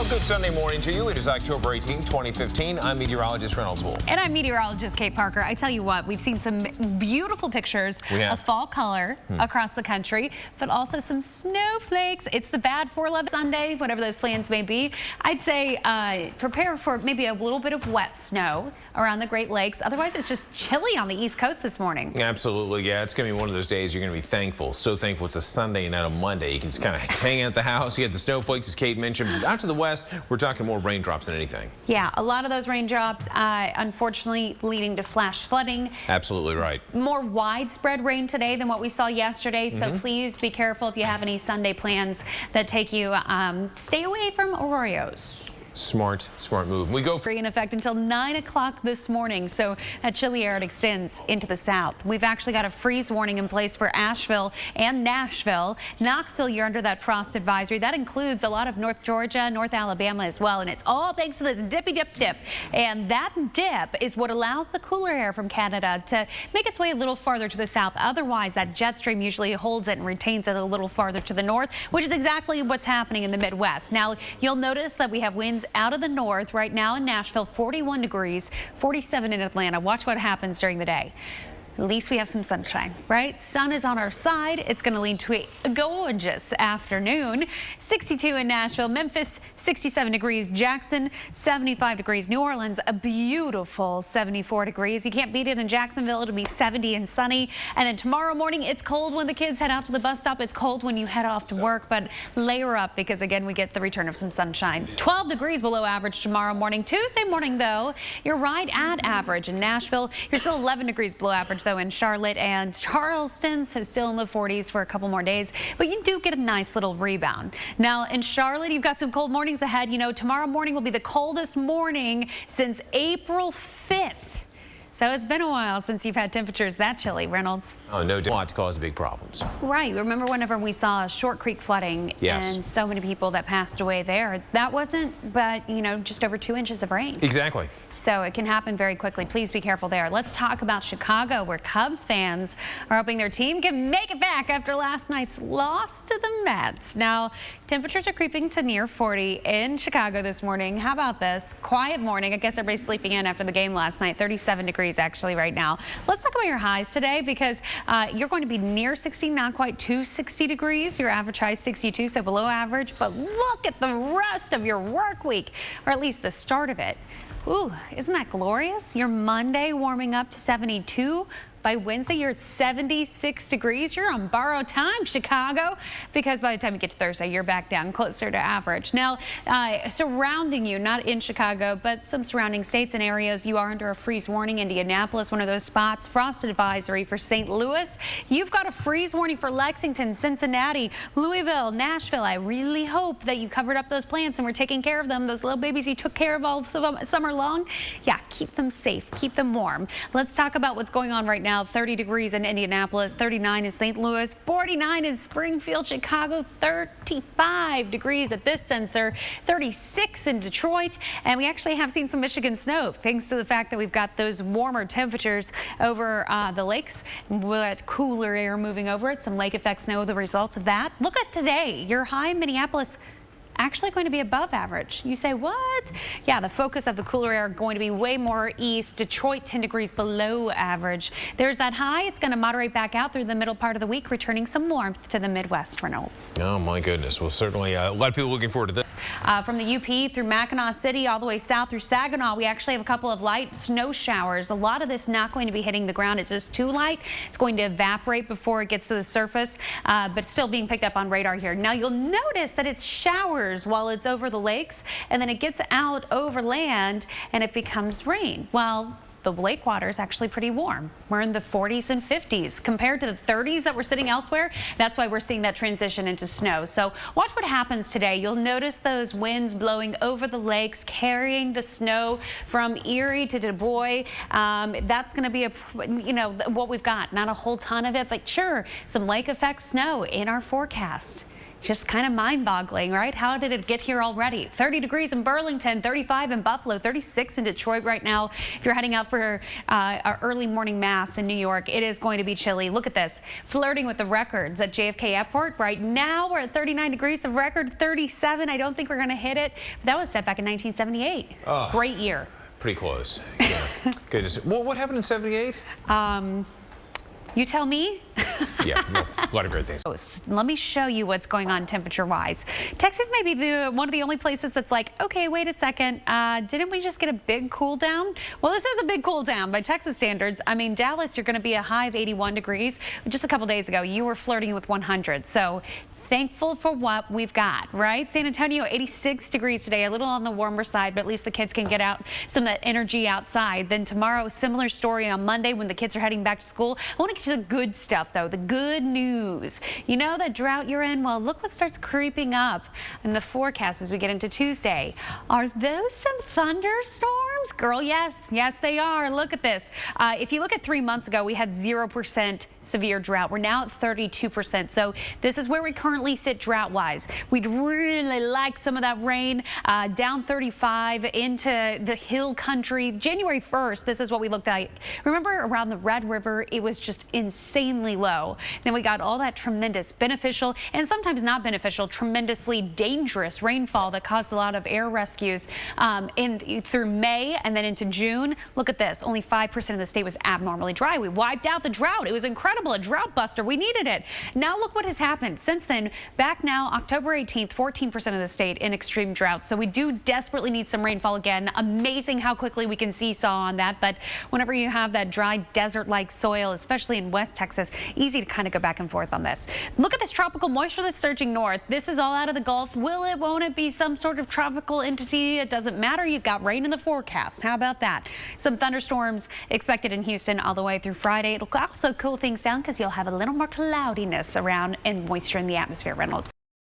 Well, good Sunday morning to you. It is October 18, 2015. I'm meteorologist Reynolds Wolf. And I'm meteorologist Kait Parker. I tell you what, we've seen some beautiful pictures of fall color across the country, but also some snowflakes. It's the bad 4-11 Sunday, whatever those plans may be. I'd say prepare for maybe a little bit of wet snow around the Great Lakes. Otherwise, it's just chilly on the East Coast this morning. Absolutely, yeah. It's going to be one of those days you're going to be thankful. So thankful it's a Sunday and not a Monday. You can just kind of hang out at the house. You had the snowflakes, as Kate mentioned. But out to the west, we're talking more raindrops than anything. Yeah, a lot of those raindrops, unfortunately, leading to flash flooding. Absolutely right. More widespread rain today than what we saw yesterday. So please be careful if you have any Sunday plans that take you. Stay away from Oreos. Smart move. We go free in effect until 9 o'clock this morning, so that chilly air extends into the south. We've actually got a freeze warning in place for Asheville and Nashville. Knoxville, you're under that frost advisory. That includes a lot of North Georgia, North Alabama as well, and it's all thanks to this dippy dip. And that dip is what allows the cooler air from Canada to make its way a little farther to the south. Otherwise, that jet stream usually holds it and retains it a little farther to the north, which is exactly what's happening in the Midwest. Now, you'll notice that we have winds out of the north right now in Nashville, 41 degrees, 47 in Atlanta. Watch what happens during the day. At least we have some sunshine, right? Sun is on our side. It's going to lead to a gorgeous afternoon. 62 in Nashville, Memphis, 67 degrees, Jackson, 75 degrees, New Orleans, a beautiful 74 degrees. You can't beat it in Jacksonville. It'll be 70 and sunny. And then tomorrow morning, it's cold when the kids head out to the bus stop. It's cold when you head off to work, but layer up because, again, we get the return of some sunshine. 12 degrees below average tomorrow morning. Tuesday morning, though, you're right at average in Nashville. You're still 11 degrees below average, though, in Charlotte and Charleston, so still in the 40s for a couple more days, but you do get a nice little rebound. Now in Charlotte, you've got some cold mornings ahead. You know, tomorrow morning will be the coldest morning since April 5th. So it's been a while since you've had temperatures that chilly, Reynolds. Oh, no doubt to cause big problems. Right. Remember whenever we saw Short Creek flooding and so many people that passed away there? That wasn't, but, you know, just over 2 inches of rain. Exactly. So it can happen very quickly. Please be careful there. Let's talk about Chicago, where Cubs fans are hoping their team can make it back after last night's loss to the Mets. Now, temperatures are creeping to near 40 in Chicago this morning. How about this? Quiet morning. I guess everybody's sleeping in after the game last night. 37 degrees actually right now. Let's talk about your highs today because you're going to be near 60, not quite to 60 degrees. Your average high is 62, so below average. But look at the rest of your work week, or at least the start of it. Ooh, isn't that glorious? Your Monday warming up to 72. By Wednesday, you're at 76 degrees. You're on borrowed time, Chicago, because by the time you get to Thursday, you're back down closer to average. Now, surrounding you, not in Chicago, but some surrounding states and areas, you are under a freeze warning. Indianapolis, one of those spots. Frost advisory for St. Louis. You've got a freeze warning for Lexington, Cincinnati, Louisville, Nashville. I really hope that you covered up those plants and were taking care of them. Those little babies you took care of all summer long. Yeah, keep them safe. Keep them warm. Let's talk about what's going on right now. 30 degrees in Indianapolis, 39 in St. Louis, 49 in Springfield, Chicago, 35 degrees at this sensor, 36 in Detroit, and we actually have seen some Michigan snow thanks to the fact that we've got those warmer temperatures over the lakes with cooler air moving over it. Some lake effect snow, the result of that. Look at today, your high in Minneapolis actually going to be above average. You say, what? Yeah, the focus of the cooler air going to be way more east. Detroit, 10 degrees below average. There's that high. It's going to moderate back out through the middle part of the week, returning some warmth to the Midwest, Reynolds. Oh, my goodness. Well, certainly a lot of people looking forward to this. From the UP through Mackinac City all the way south through Saginaw, we actually have a couple of light snow showers. A lot of this not going to be hitting the ground. It's just too light. It's going to evaporate before it gets to the surface, but still being picked up on radar here. Now, you'll notice that it's showers while it's over the lakes, and then it gets out over land and it becomes rain. Well, the lake water is actually pretty warm. We're in the 40s and 50s compared to the 30s that we're sitting elsewhere. That's why we're seeing that transition into snow. So watch what happens today. You'll notice those winds blowing over the lakes, carrying the snow from Erie to Du Bois. That's going to be what we've got. Not a whole ton of it, but sure, some lake effect snow in our forecast. just kind of mind-boggling, right? How did it get here already? 30 degrees in Burlington, 35 in Buffalo, 36 in Detroit right now. If you're heading out for our early morning mass in New York, it is going to be chilly. Look at this, flirting with the records at JFK Airport. Right now, we're at 39 degrees, the record 37. I don't think we're going to hit it. But that was set back in 1978. Oh, great year. Pretty close. Yeah. Goodness. Well, what happened in 78? You tell me. Yeah, well, a lot of great things. Let me show you what's going on temperature-wise. Texas may be one of the only places that's like, okay, wait a second, didn't we just get a big cool down? Well, this is a big cool down by Texas standards. I mean, Dallas, you're going to be a high of 81 degrees. Just a couple days ago, you were flirting with 100. So thankful for what we've got, right? San Antonio, 86 degrees today, a little on the warmer side, but at least the kids can get out some of that energy outside. Then tomorrow, similar story on Monday when the kids are heading back to school. I want to get to the good stuff, though, the good news. You know that drought you're in? Well, look what starts creeping up in the forecast as we get into Tuesday. Are those some thunderstorms? Girl, yes. Yes, they are. Look at this. If you look at 3 months ago, we had 0% severe drought. We're now at 32%. So this is where we currently sit drought-wise. We'd really like some of that rain, down 35 into the hill country. January 1st, this is what we looked at. Remember around the Red River, it was just insanely low. Then we got all that tremendous beneficial and sometimes not beneficial, tremendously dangerous rainfall that caused a lot of air rescues through May and then into June. Look at this. Only 5% of the state was abnormally dry. We wiped out the drought. It was incredible. A drought buster. We needed it. Now look what has happened since then. Back now, October 18th, 14% of the state in extreme drought. So we do desperately need some rainfall again. Amazing how quickly we can seesaw on that. But whenever you have that dry desert-like soil, especially in West Texas, easy to kind of go back and forth on this. Look at this tropical moisture that's surging north. This is all out of the Gulf. Will it, won't it be some sort of tropical entity? It doesn't matter. You've got rain in the forecast. How about that? Some thunderstorms expected in Houston all the way through Friday. It'll also cool things down because you'll have a little more cloudiness around and moisture in the atmosphere, Reynolds.